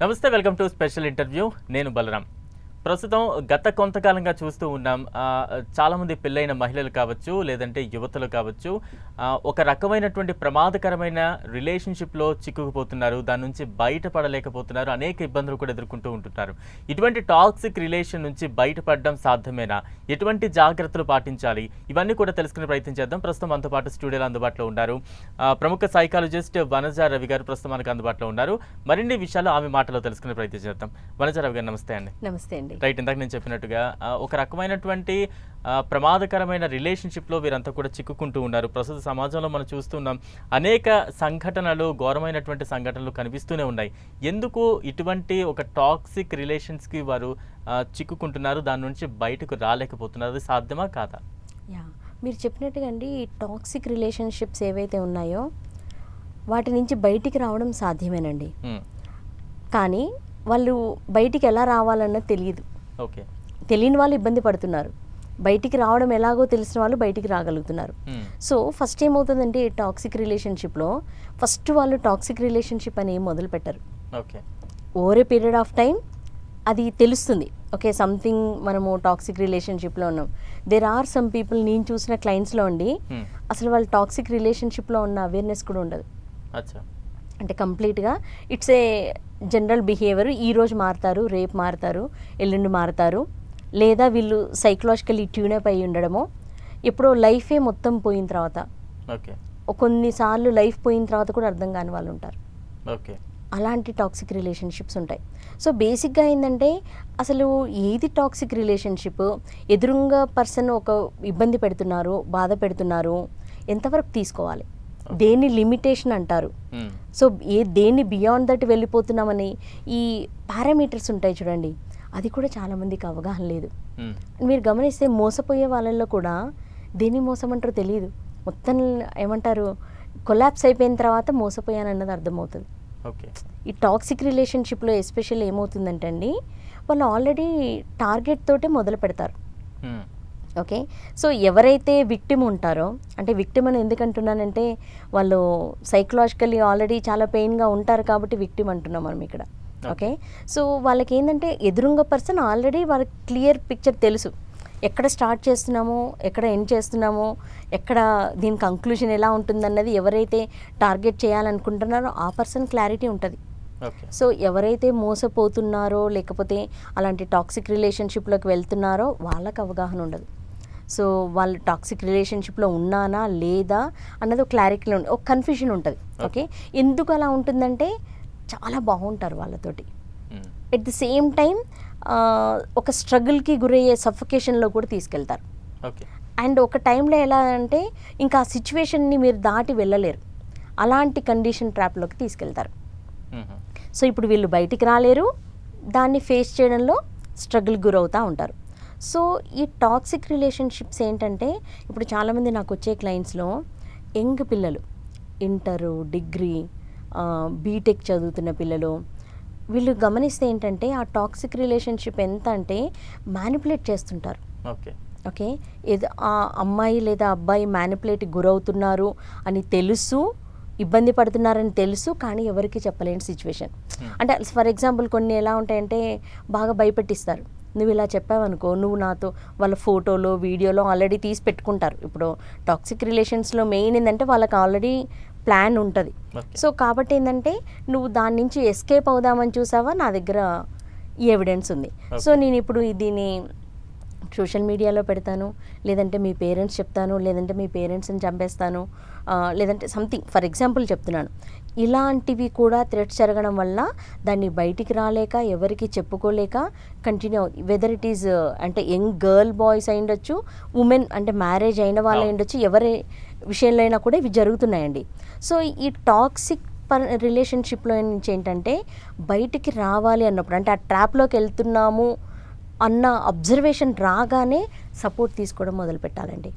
నమస్తే, welcome to special interview. నేను బలరాం. ప్రస్తుతం గత కొంతకాలంగా చూస్తూ ఉన్నాం, చాలామంది పెళ్ళైన మహిళలు కావచ్చు, లేదంటే యువతలు కావచ్చు, ఒక రకమైనటువంటి ప్రమాదకరమైన రిలేషన్షిప్లో చిక్కుకుపోతున్నారు. దాని నుంచి బయటపడలేకపోతున్నారు. అనేక ఇబ్బందులు కూడా ఎదుర్కొంటూ ఉంటున్నారు. ఇటువంటి టాక్సిక్ రిలేషన్ నుంచి బయటపడడం సాధ్యమేనా? ఎటువంటి జాగ్రత్తలు పాటించాలి? ఇవన్నీ కూడా తెలుసుకునే ప్రయత్నం చేద్దాం. ప్రస్తుతం మనతో పాటు స్టూడియోలో అందుబాటులో ఉన్నారు ప్రముఖ సైకాలజిస్ట్ వనజ రవి గారు. ప్రస్తుతం మనకు అందుబాటులో ఉన్నారు. మరిన్ని విషయాలు ఆమె మాటలో తెలుసుకునే ప్రయత్నం చేద్దాం. వనజ రవి గారు, నమస్తే అండి. నమస్తే అండి. రైట్, ఇందాక నేను చెప్పినట్టుగా ఒక రకమైనటువంటి ప్రమాదకరమైన రిలేషన్షిప్లో వీరంతా కూడా చిక్కుకుంటూ ఉన్నారు. ప్రస్తుత సమాజంలో మనం చూస్తున్నాం, అనేక సంఘటనలు, ఘోరమైనటువంటి సంఘటనలు కనిపిస్తూనే ఉన్నాయి. ఎందుకు ఇటువంటి ఒక టాక్సిక్ రిలేషన్స్కి వారు చిక్కుకుంటున్నారు? దాని నుంచి బయటకు రాలేకపోతున్నారు. అది సాధ్యమా కాదా? మీరు చెప్పినట్టుగా అండి, టాక్సిక్ రిలేషన్షిప్స్ ఏవైతే ఉన్నాయో వాటి నుంచి బయటికి రావడం సాధ్యమేనండి. కానీ వాళ్ళు బయటికి ఎలా రావాలన్నది తెలియదు. ఓకే, తెలియని వాళ్ళు ఇబ్బంది పడుతున్నారు. బయటికి రావడం ఎలాగో తెలిసిన వాళ్ళు బయటికి రాగలుగుతున్నారు. సో ఫస్ట్ ఏమవుతుందంటే, టాక్సిక్ రిలేషన్షిప్లో ఫస్ట్ వాళ్ళు టాక్సిక్ రిలేషన్షిప్ అని మొదలు పెట్టరు. Okay, over a period of time అది తెలుస్తుంది. ఓకే, సంథింగ్ మనము టాక్సిక్ రిలేషన్షిప్లో ఉన్నాం. దేర్ ఆర్ సమ్ పీపుల్, నేను చూసిన క్లయింట్స్లో అండి, అసలు వాళ్ళు టాక్సిక్ రిలేషన్షిప్లో ఉన్న అవేర్నెస్ కూడా ఉండదు. అంటే కంప్లీట్గా ఇట్స్ ఏ జనరల్ బిహేవియర్. ఈరోజు మారుతారు, రేపు మారుతారు, ఎల్లుండి మారుతారు, లేదా వీళ్ళు సైకలాజికల్లీ ట్యూనప్ అయ్యి ఉండడమో, ఎప్పుడో లైఫే మొత్తం పోయిన తర్వాత, కొన్నిసార్లు లైఫ్ పోయిన తర్వాత కూడా అర్థం కాని వాళ్ళు ఉంటారు. అలాంటి టాక్సిక్ రిలేషన్షిప్స్ ఉంటాయి. సో బేసిక్గా ఏంటంటే, అసలు ఏది టాక్సిక్ రిలేషన్షిప్, ఎదురుంగా పర్సన్ ఒక ఇబ్బంది పెడుతున్నారు, బాధ పెడుతున్నారు, ఎంతవరకు తీసుకోవాలి, దేన్ని లిమిటేషన్ అంటారు. సో దేన్ని బియాండ్ దట్ వెళ్ళిపోతున్నామని ఈ పారామీటర్స్ ఉంటాయి చూడండి, అది కూడా చాలామందికి అవగాహన లేదు. మీరు గమనిస్తే మోసపోయే వాళ్ళల్లో కూడా దేన్ని మోసం అంటారో తెలియదు. మొత్తం ఏమంటారు, కొలాప్స్ అయిపోయిన తర్వాత మోసపోయానన్నది అర్థమవుతుంది. ఈ టాక్సిక్ రిలేషన్షిప్లో ఎస్పెషల్ ఏమవుతుందంటే అండి, వాళ్ళు ఆల్రెడీ టార్గెట్ తోటే మొదలు పెడతారు. ఓకే, సో ఎవరైతే విక్టిమ్ ఉంటారో, అంటే విక్టిమ్ అని ఎందుకు అంటున్నానంటే, వాళ్ళు సైకలాజికల్లీ ఆల్రెడీ చాలా పెయిన్గా ఉంటారు కాబట్టి విక్టిమ్ అంటున్నాం మనం ఇక్కడ. ఓకే, సో వాళ్ళకి ఏంటంటే, ఎదురుంగ పర్సన్ ఆల్రెడీ వాళ్ళకి క్లియర్ పిక్చర్ తెలుసు, ఎక్కడ స్టార్ట్ చేస్తున్నామో, ఎక్కడ ఎండ్ చేస్తున్నామో, ఎక్కడ దీని కంక్లూజన్ ఎలా ఉంటుందన్నది ఎవరైతే టార్గెట్ చేయాలనుకుంటున్నారో ఆ పర్సన్ క్లారిటీ ఉంటుంది. సో ఎవరైతే మోసపోతున్నారో, లేకపోతే అలాంటి టాక్సిక్ రిలేషన్షిప్లోకి వెళ్తున్నారో వాళ్ళకి అవగాహన ఉండదు. సో వాళ్ళు టాక్సిక్ రిలేషన్షిప్లో ఉన్నానా లేదా అన్నది ఒక క్లారిటీలో ఉంటుంది, ఒక కన్ఫ్యూజన్ ఉంటుంది. ఓకే, ఎందుకు అలా ఉంటుందంటే, చాలా బాగుంటారు వాళ్ళతోటి, ఎట్ ది సేమ్ టైం ఒక స్ట్రగుల్కి గురయ్యే సఫికేషన్లో కూడా తీసుకెళ్తారు. అండ్ ఒక టైంలో ఎలా అంటే, ఇంకా ఆ సిచ్యువేషన్ని మీరు దాటి వెళ్ళలేరు, అలాంటి కండిషన్ ట్రాప్లోకి తీసుకెళ్తారు. సో ఇప్పుడు వీళ్ళు బయటికి రాలేరు, దాన్ని ఫేస్ చేయడంలో స్ట్రగుల్ గురవుతూ ఉంటారు. సో ఈ టాక్సిక్ రిలేషన్షిప్స్ ఏంటంటే, ఇప్పుడు చాలామంది నాకు వచ్చే క్లయింట్స్లో యంగ్ పిల్లలు, ఇంటరు, డిగ్రీ, బీటెక్ చదువుతున్న పిల్లలు, వీళ్ళు గమనిస్తే ఏంటంటే, ఆ టాక్సిక్ రిలేషన్షిప్ ఎంత అంటే మ్యానిపులేట్ చేస్తుంటారు. ఓకే, ఏదో ఆ అమ్మాయి లేదా అబ్బాయి మ్యానిపులేట్కి గురవుతున్నారు అని తెలుసు, ఇబ్బంది పడుతున్నారని తెలుసు, కానీ ఎవరికి చెప్పలేని సిచ్యువేషన్. అంటే ఫర్ ఎగ్జాంపుల్ కొన్ని ఎలా ఉంటాయంటే, బాగా భయపెట్టిస్తారు. నువ్వు ఇలా చెప్పావనుకో, నువ్వు నాతో, వాళ్ళ ఫోటోలో వీడియోలో ఆల్రెడీ తీసి పెట్టుకుంటారు. ఇప్పుడు టాక్సిక్ రిలేషన్స్లో మెయిన్ ఏంటంటే వాళ్ళకి ఆల్రెడీ ప్లాన్ ఉంటుంది. సో కాబట్టి ఏంటంటే, నువ్వు దాని నుంచి ఎస్కేప్ అవుదామని చూసావా, నా దగ్గర ఈ ఎవిడెన్స్ ఉంది. సో నేను ఇప్పుడు దీన్ని సోషల్ మీడియాలో పెడతాను, లేదంటే మీ పేరెంట్స్ చెప్తాను, లేదంటే మీ పేరెంట్స్ని చంపేస్తాను, లేదంటే సంథింగ్ ఫర్ ఎగ్జాంపుల్ చెప్తున్నాను. ఇలాంటివి కూడా థ్రెట్స్ జరగడం వల్ల దాన్ని బయటికి రాలేక, ఎవరికి చెప్పుకోలేక కంటిన్యూ అవుతుంది. వెదర్ ఇట్ ఈజ్ అంటే యంగ్ గర్ల్ బాయ్స్ అయి ఉండొచ్చు, ఉమెన్ అంటే మ్యారేజ్ అయిన వాళ్ళు అయి ఉండొచ్చు, ఎవరి విషయంలో అయినా కూడా ఇవి జరుగుతున్నాయండి. సో ఈ టాక్సిక్ రిలేషన్షిప్లో నుంచి ఏంటంటే, బయటికి రావాలి అన్నప్పుడు, అంటే ఆ ట్రాప్లోకి వెళ్తున్నాము అన్న అబ్జర్వేషన్ రాగానే సపోర్ట్ తీసుకోవడం మొదలు పెట్టాలండి.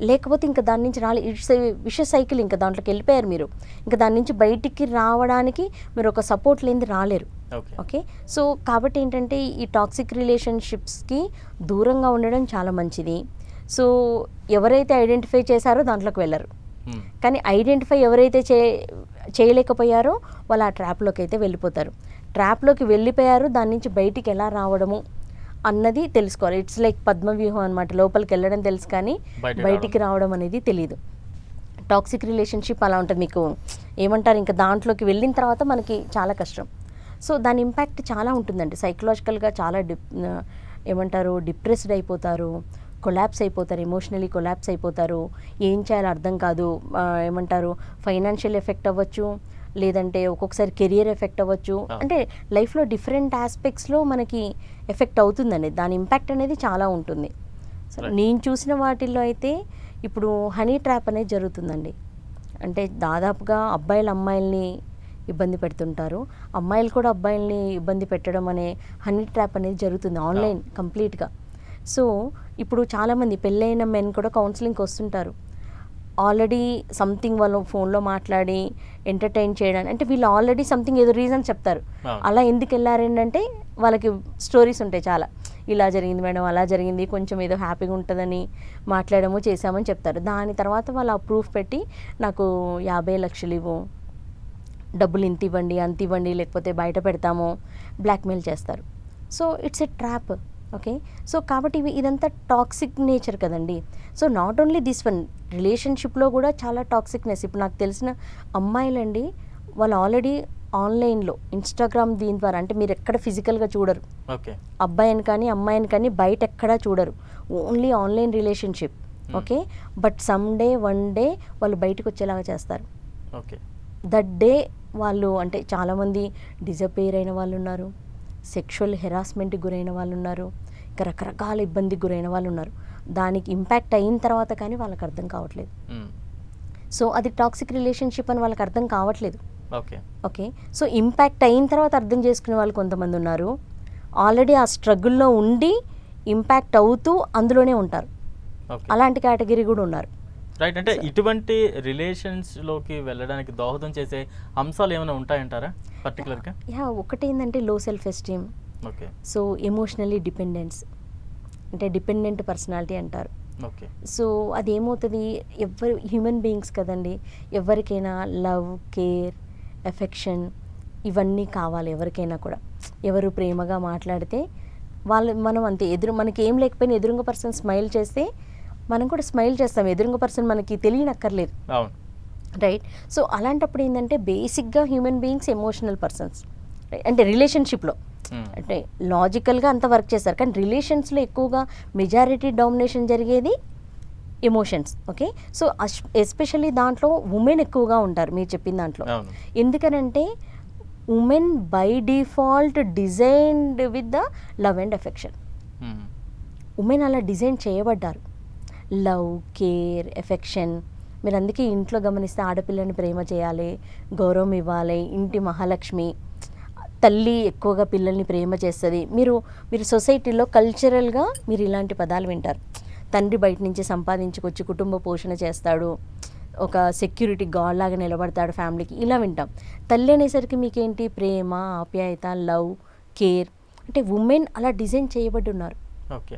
లేకపోతే ఇంకా దాని నుంచి ఇట్స్ విష సైకిల్, ఇంకా దాంట్లోకి వెళ్ళిపోయారు మీరు, ఇంకా దాని నుంచి బయటికి రావడానికి మీరు ఒక సపోర్ట్ లేనిది రాలేరు. ఓకే, సో కాబట్టి ఏంటంటే, ఈ టాక్సిక్ రిలేషన్షిప్స్కి దూరంగా ఉండడం చాలా మంచిది. సో ఎవరైతే ఐడెంటిఫై చేశారో దాంట్లోకి వెళ్ళరు, కానీ ఐడెంటిఫై ఎవరైతే చేయలేకపోయారో వాళ్ళు ఆ ట్రాప్లోకి అయితే వెళ్ళిపోతారు. ట్రాప్లోకి వెళ్ళిపోయారు, దాని నుంచి బయటికి ఎలా రావడము అన్నది తెలుసుకోవాలి. ఇట్స్ లైక్ పద్మవ్యూహం అనమాట. లోపలికి వెళ్ళడం తెలుసు కానీ బయటికి రావడం అనేది తెలియదు. టాక్సిక్ రిలేషన్షిప్ అలా ఉంటుంది. మీకు ఏమంటారు, ఇంకా దాంట్లోకి వెళ్ళిన తర్వాత మనకి చాలా కష్టం. సో దాని ఇంపాక్ట్ చాలా ఉంటుందండి. సైకలాజికల్గా చాలా ఏమంటారు, డిప్రెస్డ్ అయిపోతారు, కొలాప్స్ అయిపోతారు, ఎమోషనలీ కొలాప్స్ అయిపోతారు, ఏం చేయాలో అర్థం కాదు. ఏమంటారు, ఫైనాన్షియల్ ఎఫెక్ట్ అవ్వచ్చు, లేదంటే ఒక్కొక్కసారి కెరియర్ ఎఫెక్ట్ అవ్వచ్చు. అంటే లైఫ్లో డిఫరెంట్ ఆస్పెక్ట్స్లో మనకి ఎఫెక్ట్ అవుతుందండి. దాని ఇంపాక్ట్ అనేది చాలా ఉంటుంది. సో నేను చూసిన వాటిల్లో అయితే ఇప్పుడు హనీ ట్రాప్ అనేది జరుగుతుందండి. అంటే దాదాపుగా అబ్బాయిలు అమ్మాయిల్ని ఇబ్బంది పెడుతుంటారు, అమ్మాయిలు కూడా అబ్బాయిల్ని ఇబ్బంది పెట్టడం అనే హనీ ట్రాప్ అనేది జరుగుతుంది ఆన్లైన్ కంప్లీట్గా. సో ఇప్పుడు చాలామంది పెళ్ళైన మెన్ కూడా కౌన్సిలింగ్కి వస్తుంటారు. ఆల్రెడీ సంథింగ్ వాళ్ళు ఫోన్లో మాట్లాడి ఎంటర్టైన్ చేయడానికి, అంటే వీళ్ళు ఆల్రెడీ సంథింగ్ ఏదో రీజన్ చెప్తారు. అలా ఎందుకు వెళ్ళారంటే వాళ్ళకి స్టోరీస్ ఉంటాయి చాలా. ఇలా జరిగింది మేడం, అలా జరిగింది, కొంచెం ఏదో హ్యాపీగా ఉంటుందని మాట్లాడము చేసామని చెప్తారు. దాని తర్వాత వాళ్ళు ఆ ప్రూఫ్ పెట్టి నాకు 50 లక్షలు ఇవ్వు, డబ్బులు ఇంత ఇవ్వండి, అంత ఇవ్వండి, లేకపోతే బయట పెడతాము, బ్లాక్మెయిల్ చేస్తారు. So it's a trap. Okay, so కాబట్టి ఇదంతా టాక్సిక్ నేచర్ కదండి. So not only this one, రిలేషన్షిప్లో కూడా చాలా టాక్సిక్నెస్. ఇప్పుడు నాకు తెలిసిన అమ్మాయిలండి, వాళ్ళు ఆల్రెడీ ఆన్లైన్లో ఇన్స్టాగ్రామ్ దీని ద్వారా, అంటే మీరు ఎక్కడ ఫిజికల్గా చూడరు, ఓకే, అబ్బాయిని కానీ అమ్మాయిని కానీ బయట ఎక్కడా చూడరు, only online relationship. Okay, but some day one day వాళ్ళు బయటకు వచ్చేలాగా చేస్తారు. ఓకే, దట్ డే వాళ్ళు, అంటే చాలామంది డిజపేర్ అయిన వాళ్ళు ఉన్నారు, సెక్షువల్ హెరాస్మెంట్కి గురైన వాళ్ళు ఉన్నారు, ఇంకా రకరకాల ఇబ్బందికి గురైన వాళ్ళు ఉన్నారు. దానికి ఇంపాక్ట్ అయిన తర్వాత కానీ వాళ్ళకి అర్థం కావట్లేదు. సో అది టాక్సిక్ రిలేషన్షిప్ అని వాళ్ళకి అర్థం కావట్లేదు. ఓకే, ఓకే, సో ఇంపాక్ట్ అయిన తర్వాత అర్థం చేసుకునే వాళ్ళు కొంతమంది ఉన్నారు. ఆల్రెడీ ఆ స్ట్రగుల్లో ఉండి ఇంపాక్ట్ అవుతూ అందులోనే ఉంటారు. అలాంటి కేటగిరీ కూడా ఉన్నారు. రైట్. అంటే ఇటువంటి రిలేషన్స్లోకి వెళ్ళడానికి దోహదం చేసే అంశాలు ఏమైనా ఉంటాయంటారా పర్టికులర్గా? ఒకటి ఏంటంటే లో self esteem. Okay, so emotionally dependence, అంటే డిపెండెంట్ పర్సనాలిటీ అంటారు. ఓకే, సో అదేమవుతుంది, ఎవరు హ్యూమన్ బీయింగ్స్ కదండి, ఎవరికైనా లవ్, కేర్, ఎఫెక్షన్ ఇవన్నీ కావాలి ఎవరికైనా కూడా. ఎవరు ప్రేమగా మాట్లాడితే మనం అంతే, మనకి ఏం లేకపోయినా ఎదురుంగ పర్సన్ స్మైల్ చేస్తే మనం కూడా స్మైల్ చేస్తాం, ఎదురుంగ పర్సన్ మనకి తెలియనక్కర్లేదు. అవును, రైట్. సో అలాంటప్పుడు ఏంటంటే బేసిక్గా హ్యూమన్ బీయింగ్స్ ఎమోషనల్ పర్సన్స్. అంటే రిలేషన్షిప్లో అంటే లాజికల్గా అంత వర్క్ చేస్తారు, కానీ రిలేషన్స్లో ఎక్కువగా మెజారిటీ డామినేషన్ జరిగేది ఎమోషన్స్. ఓకే, సో ఎస్పెషల్లీ దాంట్లో ఉమెన్ ఎక్కువగా ఉంటారు మీరు చెప్పిన దాంట్లో. ఎందుకనంటే women by default designed with the love and affection. Women అలా డిజైన్ చేయబడ్డారు, లవ్, కేర్, ఎఫెక్షన్. మీరు అందుకే ఇంట్లో గమనిస్తే ఆడపిల్లని ప్రేమ చేయాలి, గౌరవం ఇవ్వాలి, ఇంటి మహాలక్ష్మి, తల్లి ఎక్కువగా పిల్లల్ని ప్రేమ చేస్తుంది. మీరు సొసైటీలో కల్చరల్గా మీరు ఇలాంటి పదాలు వింటారు. తండ్రి బయట నుంచి సంపాదించుకొచ్చి కుటుంబ పోషణ చేస్తాడు, ఒక సెక్యూరిటీ గార్డ్ లాగా నిలబడతాడు ఫ్యామిలీకి, ఇలా వింటాం. తల్లి అనేసరికి మీకేంటి, ప్రేమ, ఆప్యాయత, లవ్, కేర్. అంటే ఉమెన్ అలా డిజైన్ చేయబడి ఉన్నారు. Okay,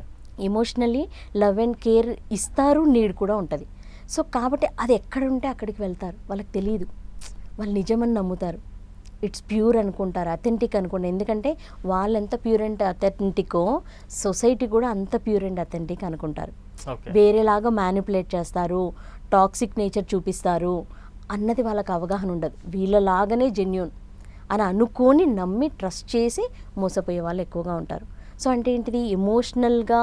emotionally love and care ఇస్తారు, నీడ్ కూడా ఉంటుంది. సో కాబట్టి అది ఎక్కడ ఉంటే అక్కడికి వెళ్తారు, వాళ్ళకి తెలియదు, వాళ్ళు నిజమని నమ్ముతారు, ఇట్స్ ప్యూర్ అనుకుంటారు, అథెంటిక్ అనుకుంటారు. ఎందుకంటే వాళ్ళు ఎంత ప్యూర్ అండ్ అథెంటికో సొసైటీ కూడా అంత ప్యూర్ అండ్ అథెంటిక్ అనుకుంటారు. వేరేలాగా మ్యానిపులేట్ చేస్తారు, టాక్సిక్ నేచర్ చూపిస్తారు అన్నది వాళ్ళకి అవగాహన ఉండదు. వీళ్ళలాగానే జెన్యూన్ అని అనుకొని నమ్మి ట్రస్ట్ చేసి మోసపోయే వాళ్ళు ఎక్కువగా ఉంటారు. సో అంటే ఏంటిది, ఎమోషనల్గా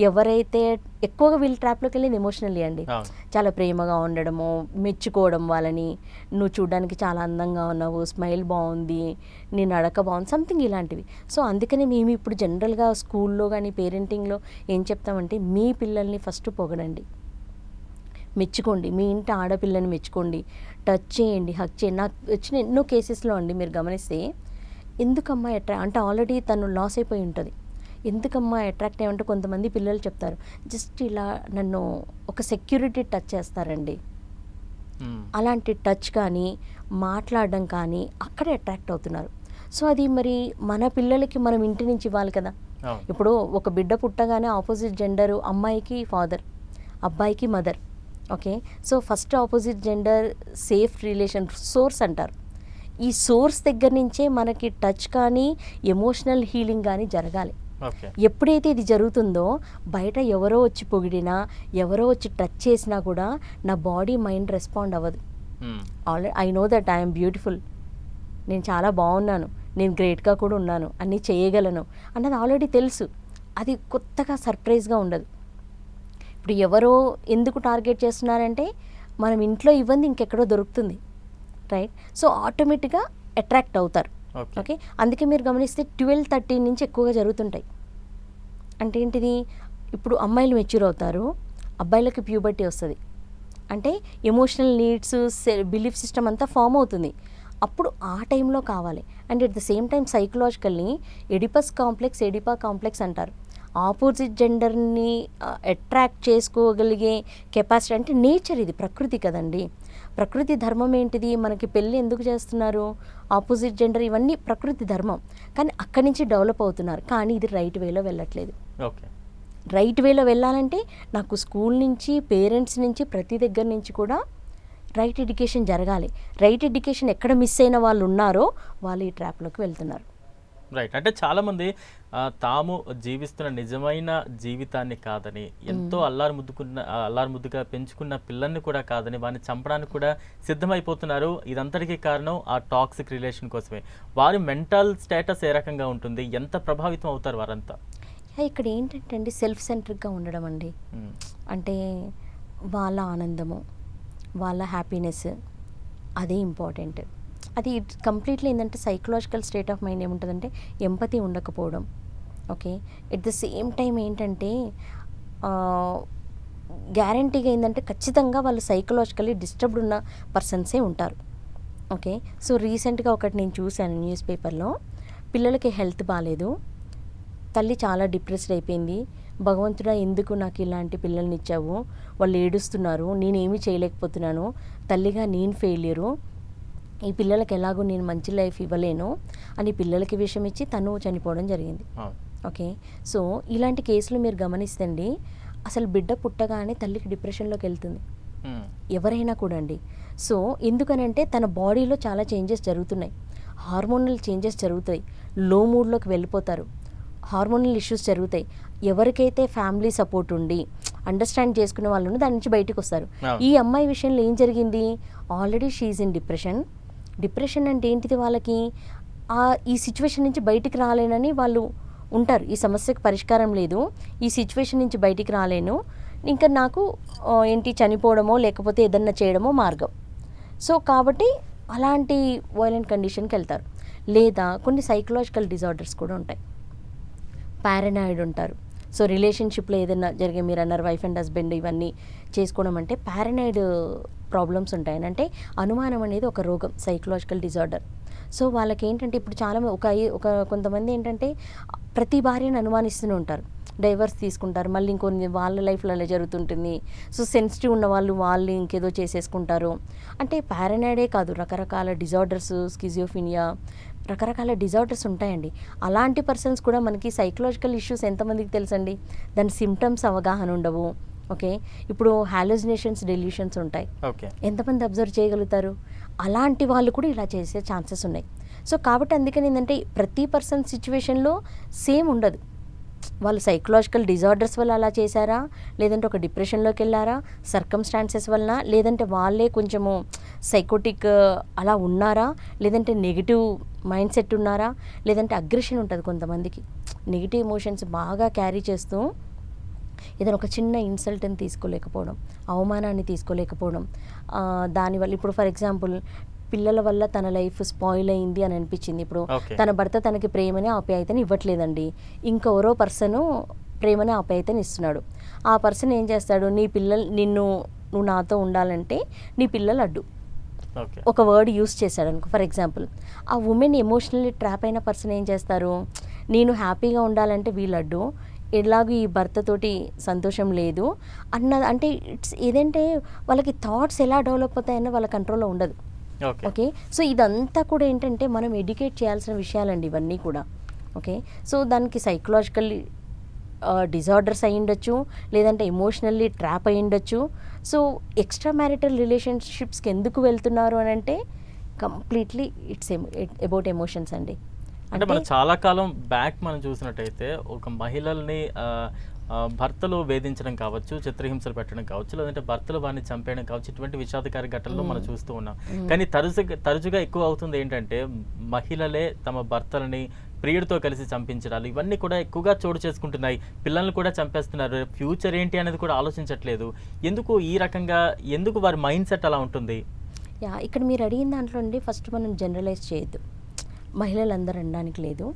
ఎవరైతే ఎక్కువగా వీళ్ళు ట్రాప్లోకి వెళ్ళేది ఎమోషనల్లీ అండి. చాలా ప్రేమగా ఉండడము, మెచ్చుకోవడం వాళ్ళని, నువ్వు చూడడానికి చాలా అందంగా ఉన్నావు, స్మైల్ బాగుంది, నీ నడక బాగుంది, సంథింగ్ ఇలాంటివి. సో అందుకని మేము ఇప్పుడు జనరల్గా స్కూల్లో కానీ పేరెంటింగ్లో ఏం చెప్తామంటే, మీ పిల్లల్ని ఫస్ట్ పొగడండి, మెచ్చుకోండి, మీ ఇంటి ఆడపిల్లని మెచ్చుకోండి, టచ్ చేయండి, హక్ చేయండి. నాకు వచ్చిన ఎన్నో కేసెస్లో అండి మీరు గమనిస్తే, ఎందుకమ్మా అంటే ఆల్రెడీ తను లాస్ అయిపోయి ఉంటుంది, ఎందుకమ్మా అట్రాక్ట్ అయ్యామంటే కొంతమంది పిల్లలు చెప్తారు, జస్ట్ ఇలా నన్ను ఒక సెక్యూరిటీ టచ్ చేస్తారండి. అలాంటి టచ్ కానీ మాట్లాడడం కానీ అక్కడే అట్రాక్ట్ అవుతున్నారు. సో అది మరి మన పిల్లలకి మనం ఇంటి నుంచి ఇవ్వాలి కదా. ఇప్పుడు ఒక బిడ్డ పుట్టగానే ఆపోజిట్ జెండర్, అమ్మాయికి ఫాదర్, అబ్బాయికి mother. Okay, so first opposite gender safe relation source అంటారు. ఈ సోర్స్ దగ్గర నుంచే మనకి టచ్ కానీ ఎమోషనల్ హీలింగ్ కానీ జరగాలి. ఓకే. ఎప్పుడైతే ఇది జరుగుతుందో బయట ఎవరో వచ్చి పొగిడినా ఎవరో వచ్చి టచ్ చేసినా కూడా నా బాడీ మైండ్ రెస్పాండ్ అవ్వదు. Already I know that I'm beautiful, నేను చాలా బాగున్నాను, నేను గ్రేట్గా కూడా ఉన్నాను, అన్నీ చేయగలను అన్నది ఆల్రెడీ తెలుసు. అది కొత్తగా సర్ప్రైజ్గా ఉండదు. ఇప్పుడు ఎవరో ఎందుకు టార్గెట్ చేస్తున్నారంటే మనం ఇంట్లో ఇవ్వంది ఇంకెక్కడో దొరుకుతుంది, రైట్? సో ఆటోమేటిక్గా అట్రాక్ట్ అవుతారు. ఓకే, అందుకే మీరు గమనిస్తే 12-13 నుంచి ఎక్కువగా జరుగుతుంటాయి. అంటే ఏంటిది, ఇప్పుడు అమ్మాయిలు మెచ్యూర్ అవుతారు, అబ్బాయిలకి ప్యూబర్టీ వస్తుంది. అంటే ఎమోషనల్ నీడ్స్, బిలీఫ్ సిస్టమ్ అంతా ఫామ్ అవుతుంది. అప్పుడు ఆ టైంలో కావాలి. And at the same time psychologically Oedipus complex అంటారు. ఆపోజిట్ జెండర్ని అట్రాక్ట్ చేసుకోగలిగే కెపాసిటీ, అంటే నేచర్, ఇది ప్రకృతి కదండి. ప్రకృతి ధర్మం ఏంటిది, మనకి పెళ్ళి ఎందుకు చేస్తున్నారు, ఆపోజిట్ జెండర్, ఇవన్నీ ప్రకృతి ధర్మం. కానీ అక్కడి నుంచి డెవలప్ అవుతున్నారు, కానీ ఇది రైట్ వేలో వెళ్ళట్లేదు. ఓకే. రైట్ వేలో వెళ్ళాలంటే నాకు స్కూల్ నుంచి, పేరెంట్స్ నుంచి, ప్రతి దగ్గర నుంచి కూడా రైట్ ఎడ్యుకేషన్ జరగాలి. రైట్ ఎడ్యుకేషన్ ఎక్కడ మిస్ అయిన వాళ్ళు ఉన్నారో వాళ్ళు ఈ ట్రాప్లోకి వెళ్తున్నారు. రైట్. అంటే చాలామంది తాము జీవిస్తున్న నిజమైన జీవితాన్ని కాదని, ఎంతో అల్లారు ముద్దుగా పెంచుకున్న పిల్లల్ని కూడా కాదని, వారిని చంపడానికి కూడా సిద్ధమైపోతున్నారు. ఇదంతటికీ కారణం ఆ టాక్సిక్ రిలేషన్ కోసమే. వారి మెంటల్ స్టేటస్ ఏ రకంగా ఉంటుంది, ఎంత ప్రభావితం అవుతారు వారంతా? ఇక్కడ ఏంటంటే అండి, సెల్ఫ్ సెంట్రిక్గా ఉండడం అండి. అంటే వాళ్ళ ఆనందము, వాళ్ళ హ్యాపీనెస్, అదే ఇంపార్టెంట్. అది కంప్లీట్లీ ఏంటంటే సైకలాజికల్ స్టేట్ ఆఫ్ మైండ్ ఏముంటుందంటే ఎంపతి ఉండకపోవడం. Okay, at the same time ఏంటంటే గ్యారంటీగా ఏంటంటే ఖచ్చితంగా వాళ్ళు సైకలాజికల్లీ డిస్టర్బ్డ్ ఉన్న పర్సన్సే ఉంటారు. ఓకే, సో రీసెంట్గా ఒకటి నేను చూశాను న్యూస్ పేపర్లో, పిల్లలకి హెల్త్ బాగాలేదు, తల్లి చాలా డిప్రెస్డ్ అయిపోయింది. భగవంతుడా ఎందుకు నాకు ఇలాంటి పిల్లల్ని ఇచ్చావు, వాళ్ళు ఏడుస్తున్నారు, నేనేమీ చేయలేకపోతున్నాను, తల్లిగా నేను ఫెయిల్యూరు, ఈ పిల్లలకి ఎలాగో నేను మంచి లైఫ్ ఇవ్వలేను అని పిల్లలకి విషయం ఇచ్చి తను చనిపోవడం జరిగింది. ఓకే, సో ఇలాంటి కేసులు మీరు గమనిస్తండి, అసలు బిడ్డ పుట్టగానే తల్లికి డిప్రెషన్లోకి వెళ్తుంది ఎవరైనా కూడా అండి. సో ఎందుకనంటే తన బాడీలో చాలా చేంజెస్ జరుగుతున్నాయి, హార్మోనల్ చేంజెస్ జరుగుతాయి, లో మూడ్లోకి వెళ్ళిపోతారు, హార్మోనల్ ఇష్యూస్ జరుగుతాయి. ఎవరికైతే ఫ్యామిలీ సపోర్ట్ ఉండి అండర్స్టాండ్ చేసుకునే వాళ్ళు దాని నుంచి బయటకు వస్తారు. ఈ అమ్మాయి విషయంలో ఏం జరిగింది, ఆల్రెడీ షీఈ్ ఇన్ డిప్రెషన్ అంటే ఏంటిది, వాళ్ళకి ఈ సిచ్యువేషన్ నుంచి బయటికి రాలేనని వాళ్ళు ఉంటారు. ఈ సమస్యకు పరిష్కారం లేదు, ఈ సిచ్యువేషన్ నుంచి బయటికి రాలేను, ఇంకా నాకు ఏంటి చనిపోవడమో లేకపోతే ఏదన్నా చేయడమో మార్గం. సో కాబట్టి అలాంటి వైలెంట్ కండిషన్కి వెళ్తారు. లేదా కొన్ని సైకలాజికల్ డిజార్డర్స్ కూడా ఉంటాయి. పారనాయిడ్ ఉంటారు. సో రిలేషన్షిప్లో ఏదైనా జరిగే, మీరు అన్నారు వైఫ్ అండ్ హస్బెండ్ ఇవన్నీ చేసుకోవడం అంటే పారనాయిడ్ ప్రాబ్లమ్స్ ఉంటాయి. అంటే అనుమానం అనేది ఒక రోగం, సైకలాజికల్ డిజార్డర్. సో వాళ్ళకి ఏంటంటే ఇప్పుడు చాలా కొంతమంది ఏంటంటే ప్రతి భార్యను అనుమానిస్తూనే ఉంటారు, డైవర్స్ తీసుకుంటారు, మళ్ళీ ఇంకొన్ని వాళ్ళ లైఫ్లో అలా జరుగుతుంటుంది. సో సెన్సిటివ్ ఉన్న వాళ్ళు ఇంకేదో చేసేసుకుంటారు. అంటే పారనాయిడే కాదు, రకరకాల డిజార్డర్స్, స్కిజోఫినియా, రకరకాల డిజార్డర్స్ ఉంటాయండి. అలాంటి పర్సన్స్ కూడా మనకి సైకలాజికల్ ఇష్యూస్ ఎంతమందికి తెలుసండి, దాని సిమ్టమ్స్ అవగాహన ఉండవు. ఓకే, ఇప్పుడు హాలుసినేషన్స్, డెల్యూషన్స్ ఉంటాయి, ఎంతమంది అబ్జర్వ్ చేయగలుగుతారు? అలాంటి వాళ్ళు కూడా ఇలా చేసే ఛాన్సెస్ ఉన్నాయి. సో కాబట్టి అందుకని ఏంటంటే ప్రతి పర్సన్ సిచ్యువేషన్లో సేమ్ ఉండదు. వాళ్ళు సైకలాజికల్ డిజార్డర్స్ వల్ల అలా చేశారా, లేదంటే ఒక డిప్రెషన్లోకి వెళ్ళారా, సర్కమ్స్టాన్సెస్ వలన, లేదంటే వాళ్ళే కొంచెము సైకోటిక్ అలా ఉన్నారా, లేదంటే నెగిటివ్ మైండ్ సెట్ ఉన్నారా, లేదంటే అగ్రెషన్ ఉంటుంది కొంతమందికి, నెగిటివ్ ఎమోషన్స్ బాగా క్యారీ చేస్తూ ఏదైనా ఒక చిన్న ఇన్సల్ట్ని తీసుకోలేకపోవడం, అవమానాన్ని తీసుకోలేకపోవడం, దానివల్ల ఇప్పుడు ఫర్ ఎగ్జాంపుల్ పిల్లల వల్ల తన లైఫ్ స్పాయిల్ అయింది అని అనిపించింది. ఇప్పుడు తన భర్త తనకి ప్రేమని ఆప్యాయతని ఇవ్వట్లేదండి, ఇంకెవరో పర్సను ప్రేమని ఆప్యాయతని ఇస్తున్నాడు. ఆ పర్సన్ ఏం చేస్తాడు, నువ్వు నాతో ఉండాలంటే నీ పిల్లలు అడ్డు, ఒక వర్డ్ యూస్ చేశాడు అనుకో ఫర్ ఎగ్జాంపుల్. ఆ ఉమెన్ ఎమోషనల్లీ ట్రాప్ అయిన పర్సన్ ఏం చేస్తారు, నేను హ్యాపీగా ఉండాలంటే వీళ్ళడ్డు, ఎలాగో ఈ భర్తతోటి సంతోషం లేదు అంటే ఇట్స్ ఏదంటే వాళ్ళకి థాట్స్ ఎలా డెవలప్ అవుతాయన్న వాళ్ళ కంట్రోల్లో ఉండదు. ఓకే, సో ఇదంతా కూడా ఏంటంటే మనం ఎడ్యుకేట్ చేయాల్సిన విషయాలండి ఇవన్నీ కూడా. ఓకే, సో దానికి సైకలాజికల్లీ డిజార్డర్స్ అయి ఉండొచ్చు, లేదంటే ఎమోషనల్లీ ట్రాప్ అయి ఉండొచ్చు. సో ఎక్స్ట్రా మ్యారిటల్ రిలేషన్షిప్స్కి ఎందుకు వెళ్తున్నారు అని అంటే కంప్లీట్లీ అబౌట్ ఎమోషన్స్ అండి. అంటే మనం చాలా కాలం బ్యాక్ మనం చూసినట్టయితే ఒక మహిళల్ని భర్తలు వేధించడం కావచ్చు, చిత్రహింసలు పెట్టడం కావచ్చు, లేదంటే భర్తలు వారిని చంపేయడం కావచ్చు, ఇటువంటి విషాదకర ఘటనలు మనం చూస్తూ ఉన్నాం. కానీ తరచుగా ఎక్కువ అవుతుంది ఏంటంటే మహిళలే తమ భర్తలని ప్రియుడితో కలిసి చంపించడాలు, ఇవన్నీ కూడా ఎక్కువగా చోటు చేసుకుంటున్నాయి. పిల్లల్ని కూడా చంపేస్తున్నారు. ఫ్యూచర్ ఏంటి అనేది కూడా ఆలోచించట్లేదు. ఎందుకు వారి మైండ్ సెట్ అలా ఉంటుంది? ఇక్కడ మీరు అడిగిన దాంట్లో అండి, ఫస్ట్ మనం జనరలైజ్ చేయొద్దు. మహిళలందరూ అనడానికి లేదు.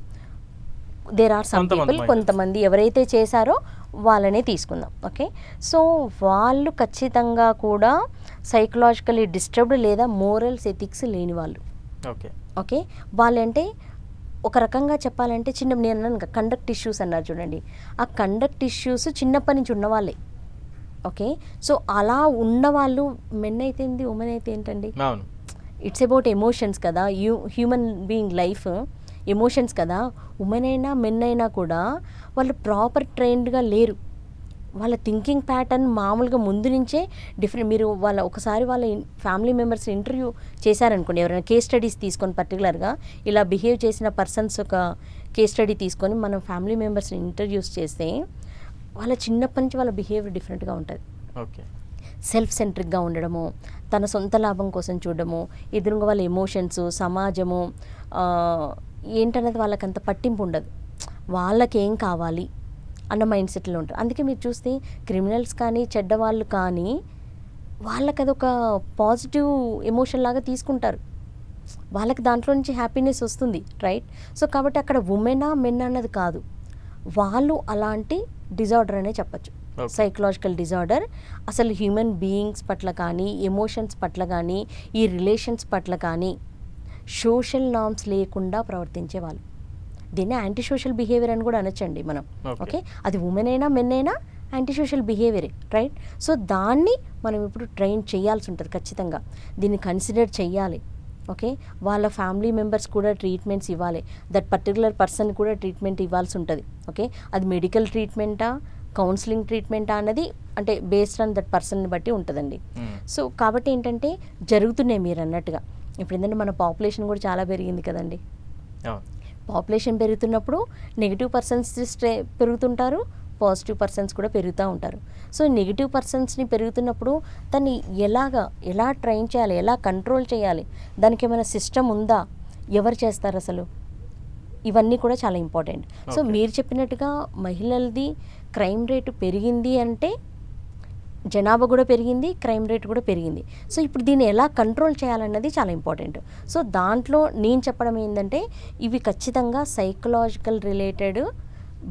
దేర్ ఆర్ సమ్ పీపుల్, కొంతమంది ఎవరైతే చేశారో వాళ్ళనే తీసుకుందాం. ఓకే, సో వాళ్ళు ఖచ్చితంగా కూడా సైకలాజికలీ డిస్టర్బ్డ్ లేదా మోరల్స్ ఎథిక్స్ లేని వాళ్ళు. ఓకే, వాళ్ళంటే ఒక రకంగా చెప్పాలంటే నేను అన్నాను కండక్ట్ ఇష్యూస్ అన్నారు చూడండి, ఆ కండక్ట్ ఇష్యూస్ చిన్నప్పటి నుంచి ఉన్నవాళ్ళే. ఓకే, సో అలా ఉన్నవాళ్ళు మెన్ అయితే ఏంటి, ఉమెన్ అయితే ఏంటండి, ఇట్స్ అబౌట్ ఎమోషన్స్ కదా. హ్యూమన్ బీయింగ్ లైఫ్ ఎమోషన్స్ కదా. ఉమెన్ అయినా మెన్ అయినా కూడా వాళ్ళు ప్రాపర్ ట్రైన్డ్గా లేరు. వాళ్ళ థింకింగ్ ప్యాటర్న్ మామూలుగా ముందు నుంచే డిఫరెంట్. మీరు ఒకసారి వాళ్ళ ఫ్యామిలీ మెంబర్స్ ఇంటర్వ్యూ చేశారనుకోండి, ఎవరైనా కేస్ స్టడీస్ తీసుకొని పర్టికులర్గా ఇలా బిహేవ్ చేసిన పర్సన్స్ ఒక కేస్ స్టడీ తీసుకొని మనం ఫ్యామిలీ మెంబర్స్ని ఇంటర్వ్యూస్ చేస్తే వాళ్ళ చిన్నప్పటి నుంచి వాళ్ళ బిహేవియర్ డిఫరెంట్గా ఉంటుంది. ఓకే, సెల్ఫ్ సెంట్రిక్గా ఉండడము, తన సొంత లాభం కోసం చూడడము, ఎదురుగా వాళ్ళ ఎమోషన్స్, సమాజము ఏంటనేది వాళ్ళకి అంత పట్టింపు ఉండదు. వాళ్ళకేం కావాలి అన్న మైండ్ సెట్లో ఉంటారు. అందుకే మీరు చూస్తే క్రిమినల్స్ కానీ చెడ్డవాళ్ళు కానీ వాళ్ళకి అదొక పాజిటివ్ ఎమోషన్ లాగా తీసుకుంటారు. వాళ్ళకి దాంట్లో నుంచి హ్యాపీనెస్ వస్తుంది, రైట్? సో కాబట్టి అక్కడ ఉమెనా మెన్ అన్నది కాదు, వాళ్ళు అలాంటి డిజార్డర్ అనే చెప్పచ్చు. సైకలాజికల్ డిజార్డర్ అసలు హ్యూమన్ బీయింగ్స్ పట్ల కానీ, ఎమోషన్స్ పట్ల కానీ, ఈ రిలేషన్స్ పట్ల కానీ సోషల్ నార్మ్స్ లేకుండా ప్రవర్తించే వాళ్ళు. దీన్ని యాంటీ సోషల్ బిహేవియర్ అని కూడా అనొచ్చండి మనం. ఓకే, అది ఉమెన్ అయినా మెన్ అయినా యాంటీ సోషల్ బిహేవియరే, రైట్? సో దాన్ని మనం ఇప్పుడు ట్రైన్ చేయాల్సి ఉంటుంది ఖచ్చితంగా. దీన్ని కన్సిడర్ చెయ్యాలి. ఓకే, వాళ్ళ ఫ్యామిలీ మెంబర్స్ కూడా ట్రీట్మెంట్స్ ఇవ్వాలి. దట్ పర్టికులర్ పర్సన్ కూడా ట్రీట్మెంట్ ఇవ్వాల్సి ఉంటుంది. ఓకే, అది మెడికల్ ట్రీట్మెంటా, కౌన్సిలింగ్ ట్రీట్మెంటా అన్నది అంటే బేస్డ్ ఆన్ దట్ పర్సన్ని బట్టి ఉంటుందండి. సో కాబట్టి ఏంటంటే జరుగుతున్నాయి మీరు అన్నట్టుగా. ఇప్పుడు ఏంటంటే మన పాపులేషన్ కూడా చాలా పెరిగింది కదండి. పాపులేషన్ పెరుగుతున్నప్పుడు నెగిటివ్ పర్సన్స్ పెరుగుతుంటారు, పాజిటివ్ పర్సన్స్ కూడా పెరుగుతూ ఉంటారు. సో నెగిటివ్ పర్సన్స్ని పెరుగుతున్నప్పుడు దాన్ని ఎలా ట్రైన్ చేయాలి, ఎలా కంట్రోల్ చేయాలి, దానికి ఏమైనా సిస్టమ్ ఉందా, ఎవరు చేస్తారు అసలు, ఇవన్నీ కూడా చాలా ఇంపార్టెంట్. సో మీరు చెప్పినట్టుగా మహిళలది క్రైమ్ రేటు పెరిగింది అంటే జనాభా కూడా పెరిగింది, క్రైమ్ రేట్ కూడా పెరిగింది. సో ఇప్పుడు దీన్ని ఎలా కంట్రోల్ చేయాలన్నది చాలా ఇంపార్టెంట్. సో దాంట్లో నేను చెప్పడం ఏంటంటే ఇవి ఖచ్చితంగా సైకలాజికల్ రిలేటెడ్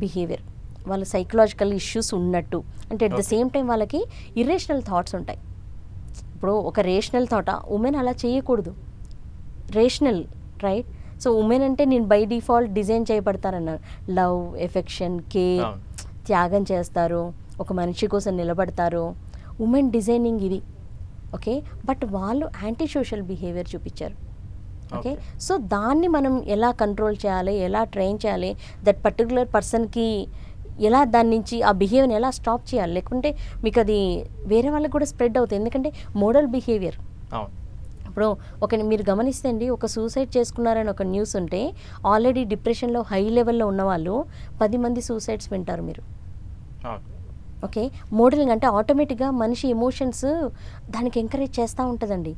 బిహేవియర్, వాళ్ళ సైకలాజికల్ ఇష్యూస్ ఉన్నట్టు. అంటే అట్ ద సేమ్ టైం వాళ్ళకి ఇర్రేషనల్ థాట్స్ ఉంటాయి. ఇప్పుడు ఒక రేషనల్ థాట్, ఉమెన్ అలా చేయకూడదు, రేషనల్, రైట్? సో ఉమెన్ అంటే నేను బై డిఫాల్ట్ డిజైన్ చేయబడతారన్నారు. లవ్, ఎఫెక్షన్, కేర్, త్యాగం చేస్తారు, ఒక మనిషి కోసం నిలబడతారు. ఉమెన్ డిజైనింగ్ ఇది. ఓకే, బట్ వాళ్ళు యాంటీ సోషల్ బిహేవియర్ చూపించారు. ఓకే, సో దాన్ని మనం ఎలా కంట్రోల్ చేయాలి, ఎలా ట్రైన్ చేయాలి, దట్ పర్టికులర్ పర్సన్కి ఎలా దాని నుంచి ఆ బిహేవియర్ని ఎలా స్టాప్ చేయాలి, లేకుంటే మీకు అది వేరే వాళ్ళకి కూడా స్ప్రెడ్ అవుతుంది. ఎందుకంటే మోడల్ బిహేవియర్. ఇప్పుడు మీరు గమనిస్తే అండి, ఒక సూసైడ్ చేసుకున్నారని ఒక న్యూస్ ఉంటే ఆల్రెడీ డిప్రెషన్లో హై లెవెల్లో ఉన్నవాళ్ళు 10 మంది సూసైడ్స్ వింటారు మీరు. ఓకే, మోడలింగ్ అంటే ఆటోమేటిక్గా మనిషి ఎమోషన్స్ దానికి ఎంకరేజ్ చేస్తూ ఉంటుందండి.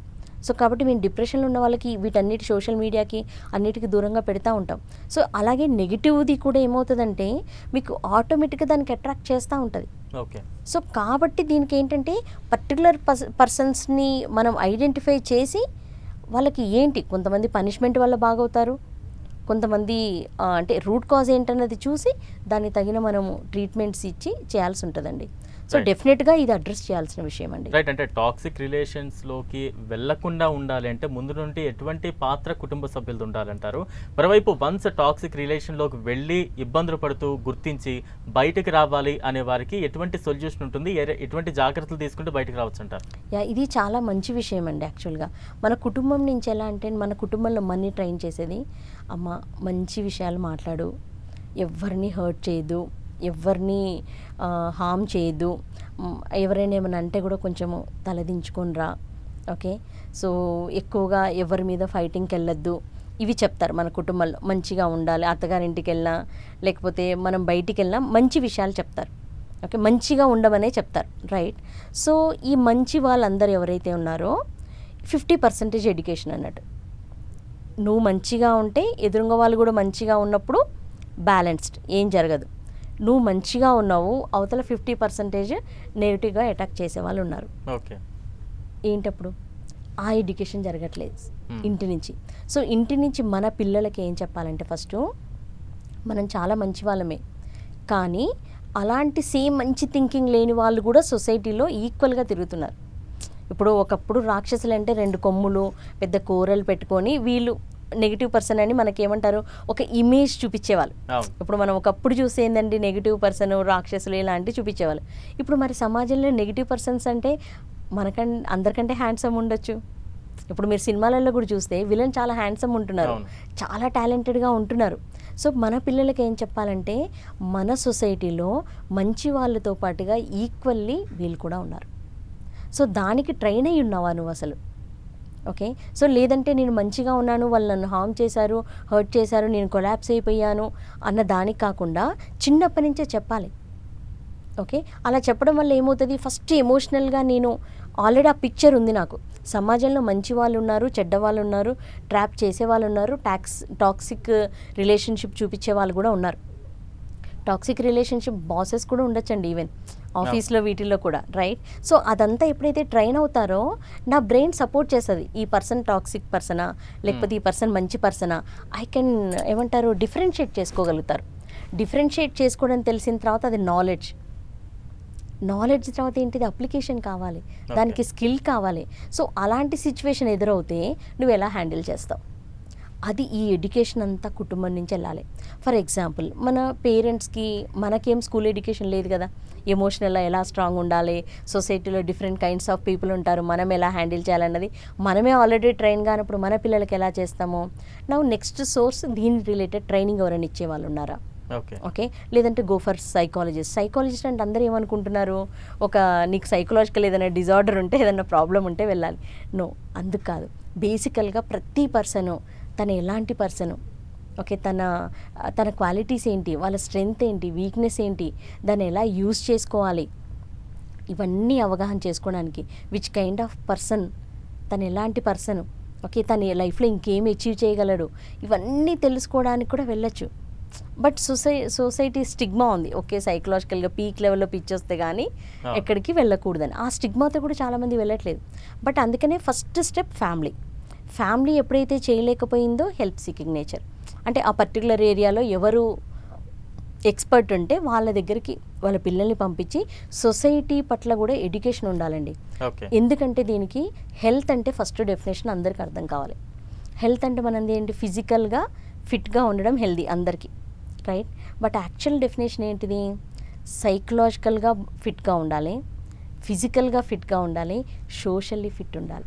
సో కాబట్టి మేము డిప్రెషన్లో ఉన్న వాళ్ళకి వీటన్నిటి సోషల్ మీడియాకి అన్నిటికీ దూరంగా పెడతా ఉంటాం. సో అలాగే నెగిటివ్ది కూడా ఏమవుతుందంటే మీకు ఆటోమేటిక్గా దానికి అట్రాక్ట్ చేస్తూ ఉంటుంది. ఓకే, సో కాబట్టి దీనికి ఏంటంటే పర్టికులర్ పర్సన్స్ని మనం ఐడెంటిఫై చేసి వాళ్ళకి ఏంటి, కొంతమంది పనిష్మెంట్ వల్ల బాగవుతారు, కొంతమంది అంటే రూట్ కాజ్ ఏంటన్నది చూసి దాన్ని తగిన మనము ట్రీట్మెంట్స్ ఇచ్చి చేయాల్సి ఉంటుందండి. సో డెఫినెట్గా ఇది అడ్రస్ చేయాల్సిన విషయం అండి. రైట్, అంటే టాక్సిక్ రిలేషన్స్లోకి వెళ్లకుండా ఉండాలి అంటే ముందు నుండి ఎటువంటి పాత్ర కుటుంబ సభ్యులది ఉండాలంటారు? మరోవైపు వన్స్ టాక్సిక్ రిలేషన్లోకి వెళ్ళి ఇబ్బందులు పడుతూ గుర్తించి బయటకు రావాలి అనే వారికి ఎటువంటి సొల్యూషన్ ఉంటుంది, ఎటువంటి జాగ్రత్తలు తీసుకుంటే బయటకు రావచ్చు అంటారు? ఇది చాలా మంచి విషయం అండి. యాక్చువల్గా మన కుటుంబం నుంచి ఎలా అంటే, మన కుటుంబంలో మనీ ట్రైన్ చేసేది, అమ్మ మంచి విషయాలు మాట్లాడు, ఎవరిని హర్ట్ చేయదు, ఎవరిని హామ్ చేయదు, ఎవరైనా ఏమైనా అంటే కూడా కొంచెము తలదించుకొని రా. ఓకే, సో ఎక్కువగా ఎవరి మీద ఫైటింగ్కి వెళ్ళొద్దు, ఇవి చెప్తారు మన కుటుంబంలో. మంచిగా ఉండాలి, అత్తగారింటికి వెళ్ళినా లేకపోతే మనం బయటికి వెళ్ళినా మంచి విషయాలు చెప్తారు. ఓకే, మంచిగా ఉండమనే చెప్తారు, రైట్. సో ఈ మంచి వాళ్ళందరూ ఎవరైతే ఉన్నారో 50% ఎడ్యుకేషన్ అన్నట్టు. నువ్వు మంచిగా ఉంటే ఎదురుగా వాళ్ళు కూడా మంచిగా ఉన్నప్పుడు బ్యాలెన్స్డ్, ఏం జరగదు. నువ్వు మంచిగా ఉన్నావు, అవతల 50% నెగిటివ్గా అటాక్ చేసే వాళ్ళు ఉన్నారు. ఓకే, ఏంటప్పుడు ఆ ఎడ్యుకేషన్ జరగట్లేదు ఇంటి నుంచి. సో ఇంటి నుంచి మన పిల్లలకి ఏం చెప్పాలంటే, ఫస్ట్ మనం చాలా మంచి వాళ్ళమే, కానీ అలాంటి సేమ్ మంచి థింకింగ్ లేని వాళ్ళు కూడా సొసైటీలో ఈక్వల్గా తిరుగుతున్నారు. ఇప్పుడు ఒకప్పుడు రాక్షసులు అంటే 2 కొమ్ములు పెద్ద కూరలు పెట్టుకొని వీళ్ళు నెగిటివ్ పర్సన్ అని మనకేమంటారు, ఒక ఇమేజ్ చూపించేవాళ్ళు. ఇప్పుడు మనం ఒకప్పుడు చూసేందండి నెగిటివ్ పర్సన్, రాక్షసులు ఇలాంటివి చూపించేవాళ్ళు. ఇప్పుడు మరి సమాజంలో నెగిటివ్ పర్సన్స్ అంటే అందరికంటే హ్యాండ్సమ్ ఉండొచ్చు. ఇప్పుడు మీరు సినిమాలలో కూడా చూస్తే విలన్ చాలా హ్యాండ్సమ్ ఉంటున్నారు, చాలా టాలెంటెడ్గా ఉంటున్నారు. సో మన పిల్లలకి ఏం చెప్పాలంటే, మన సొసైటీలో మంచి వాళ్ళతో పాటుగా ఈక్వల్లీ వీళ్ళు కూడా ఉన్నారు. సో దానికి ట్రైన్ అయ్యి ఉన్నావా నువ్వు అసలు? ఓకే, సో లేదంటే నేను మంచిగా ఉన్నాను, వాళ్ళు నన్ను హార్మ్ చేశారు, హర్ట్ చేశారు, నేను కొలాప్స్ అయిపోయాను అన్న దానికి కాకుండా చిన్నప్పటి నుంచే చెప్పాలి. ఓకే, అలా చెప్పడం వల్ల ఏమవుతుంది, ఫస్ట్ ఎమోషనల్గా నేను ఆల్రెడీ ఆ పిక్చర్ ఉంది నాకు. సమాజంలో మంచి వాళ్ళు ఉన్నారు, చెడ్డ వాళ్ళు ఉన్నారు, ట్రాప్ చేసే వాళ్ళు ఉన్నారు, టాక్సిక్ రిలేషన్షిప్ చూపించే వాళ్ళు కూడా ఉన్నారు. టాక్సిక్ రిలేషన్షిప్ బాసెస్ కూడా ఉండొచ్చండి, ఈవెన్ ఆఫీస్లో వీటిల్లో కూడా, రైట్. సో అదంతా ఎప్పుడైతే ట్రైన్ అవుతారో నా బ్రెయిన్ సపోర్ట్ చేస్తుంది, ఈ పర్సన్ టాక్సిక్ పర్సనా లేకపోతే ఈ పర్సన్ మంచి పర్సనా, ఐ కెన్ ఏమంటారు డిఫరెన్షియేట్ చేసుకోగలుగుతారు. డిఫరెన్షియేట్ చేసుకోవడం తెలిసిన తర్వాత అది నాలెడ్జ్ తర్వాత ఏంటిది, అప్లికేషన్ కావాలి, దానికి స్కిల్ కావాలి. సో అలాంటి సిచ్యువేషన్ ఎదురవుతే నువ్వు ఎలా హ్యాండిల్ చేస్తావు, అది ఈ ఎడ్యుకేషన్ అంతా కుటుంబం నుంచి వెళ్ళాలి. ఫర్ ఎగ్జాంపుల్ మన పేరెంట్స్కి మనకేం స్కూల్ ఎడ్యుకేషన్ లేదు కదా, ఎమోషనల్గా ఎలా స్ట్రాంగ్ ఉండాలి, సొసైటీలో డిఫరెంట్ కైండ్స్ ఆఫ్ పీపుల్ ఉంటారు, మనం ఎలా హ్యాండిల్ చేయాలన్నది మనమే ఆల్రెడీ ట్రైన్ కానప్పుడు మన పిల్లలకి ఎలా చేస్తామో. నా నెక్స్ట్ సోర్స్ దీని రిలేటెడ్ ట్రైనింగ్ ఎవరైనా ఇచ్చే వాళ్ళు ఉన్నారా? ఓకే, లేదంటే గో ఫర్ సైకాలజిస్ట్ అంటే అందరూ ఏమనుకుంటున్నారు, ఒక నీకు సైకలాజికల్ ఏదైనా డిజార్డర్ ఉంటే ఏదైనా ప్రాబ్లం ఉంటే వెళ్ళాలి. నో, అందుకు కాదు. బేసికల్గా ప్రతి పర్సను తను ఎలాంటి పర్సను, ఓకే, తన క్వాలిటీస్ ఏంటి, వాళ్ళ స్ట్రెంగ్త్ ఏంటి, వీక్నెస్ ఏంటి, దాన్ని ఎలా యూజ్ చేసుకోవాలి, ఇవన్నీ అవగాహన చేసుకోవడానికి, విచ్ కైండ్ ఆఫ్ పర్సన్, తను ఎలాంటి పర్సన్, ఓకే, తన లైఫ్లో ఇంకేం అచీవ్ చేయగలడు, ఇవన్నీ తెలుసుకోవడానికి కూడా వెళ్ళొచ్చు. బట్ సొసైటీ స్టిగ్మా ఉంది, ఓకే, సైకలాజికల్గా పీక్ లెవెల్లో పిచ్ వస్తే కానీ ఎక్కడికి వెళ్ళకూడదని. ఆ స్టిగ్మాతో కూడా చాలామంది వెళ్ళట్లేదు. బట్ అందుకనే ఫస్ట్ స్టెప్ ఫ్యామిలీ ఎప్పుడైతే చేయలేకపోయిందో హెల్ప్ సీకింగ్ నేచర్, అంటే ఆ పర్టికులర్ ఏరియాలో ఎవరు ఎక్స్పర్ట్ ఉంటే వాళ్ళ దగ్గరికి వాళ్ళ పిల్లల్ని పంపించి సొసైటీ పట్ల కూడా ఎడ్యుకేషన్ ఉండాలండి. ఎందుకంటే దీనికి హెల్త్ అంటే ఫస్ట్ డెఫినేషన్ అందరికీ అర్థం కావాలి. హెల్త్ అంటే మనది ఏంటి, ఫిజికల్గా ఫిట్గా ఉండడం హెల్దీ అందరికీ, రైట్. బట్ యాక్చువల్ డెఫినేషన్ ఏంటిది, సైకలాజికల్గా ఫిట్గా ఉండాలి, ఫిజికల్గా ఫిట్గా ఉండాలి, సోషల్లీ ఫిట్ ఉండాలి.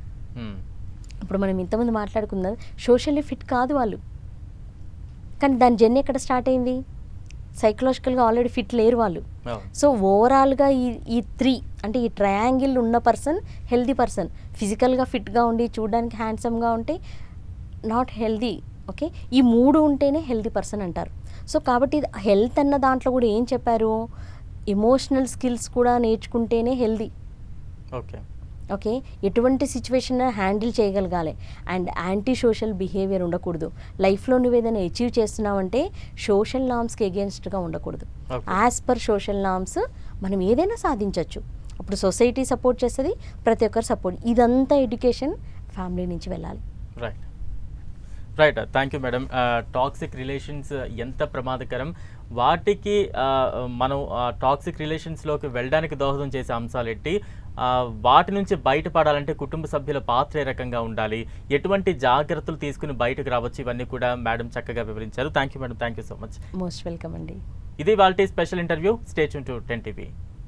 ఇప్పుడు మనం ఇంతమంది మాట్లాడుకుందాం, సోషల్లీ ఫిట్ కాదు వాళ్ళు, కానీ దాని జర్నీ ఎక్కడ స్టార్ట్ అయింది, సైకలాజికల్గా ఆల్రెడీ ఫిట్ లేరు వాళ్ళు. సో ఓవరాల్గా ఈ 3 అంటే ఈ ట్రయాంగిల్ ఉన్న పర్సన్ హెల్దీ పర్సన్, ఫిజికల్గా ఫిట్గా ఉండి చూడడానికి హ్యాండ్సమ్గా ఉంటే నాట్ హెల్దీ. ఓకే, ఈ 3 ఉంటేనే హెల్దీ పర్సన్ అంటారు. సో కాబట్టి హెల్త్ అన్న దాంట్లో కూడా ఏం చెప్పారు, ఎమోషనల్ స్కిల్స్ కూడా నేర్చుకుంటేనే హెల్దీ. ఓకే, ఎటువంటి సిచ్యువేషన్ హ్యాండిల్ చేయగలగాలి, అండ్ యాంటీ సోషల్ బిహేవియర్ ఉండకూడదు. లైఫ్లో నువ్వు ఏదైనా అచీవ్ చేస్తున్నావంటే సోషల్ నార్మ్స్కి ఎగెన్స్ట్గా ఉండకూడదు. యాజ్ పర్ సోషల్ నార్మ్స్ మనం ఏదైనా సాధించవచ్చు. అప్పుడు సొసైటీ సపోర్ట్ చేస్తుంది, ప్రతి ఒక్కరు సపోర్ట్. ఇదంతా ఎడ్యుకేషన్ ఫ్యామిలీ నుంచి వెళ్ళాలి. Right, thank you madam. Toxic relations ఎంత ప్రమాదకరం, వాటికి మనం టాక్సిక్ రిలేషన్స్లోకి వెళ్ళడానికి దోహదం చేసే అంశాలు ఏంటి, వాటి నుంచి బయటపడాలంటే కుటుంబ సభ్యుల పాత్ర ఏ రకంగా ఉండాలి, ఎటువంటి జాగ్రత్తలు తీసుకుని బయటకు రావచ్చు, ఇవన్నీ కూడా మేడం చక్కగా వివరించారు. Thank you madam, thank you so much. Most welcome అండి. ఇది వాళ్ళ special interview. Stay tune to 10 TV.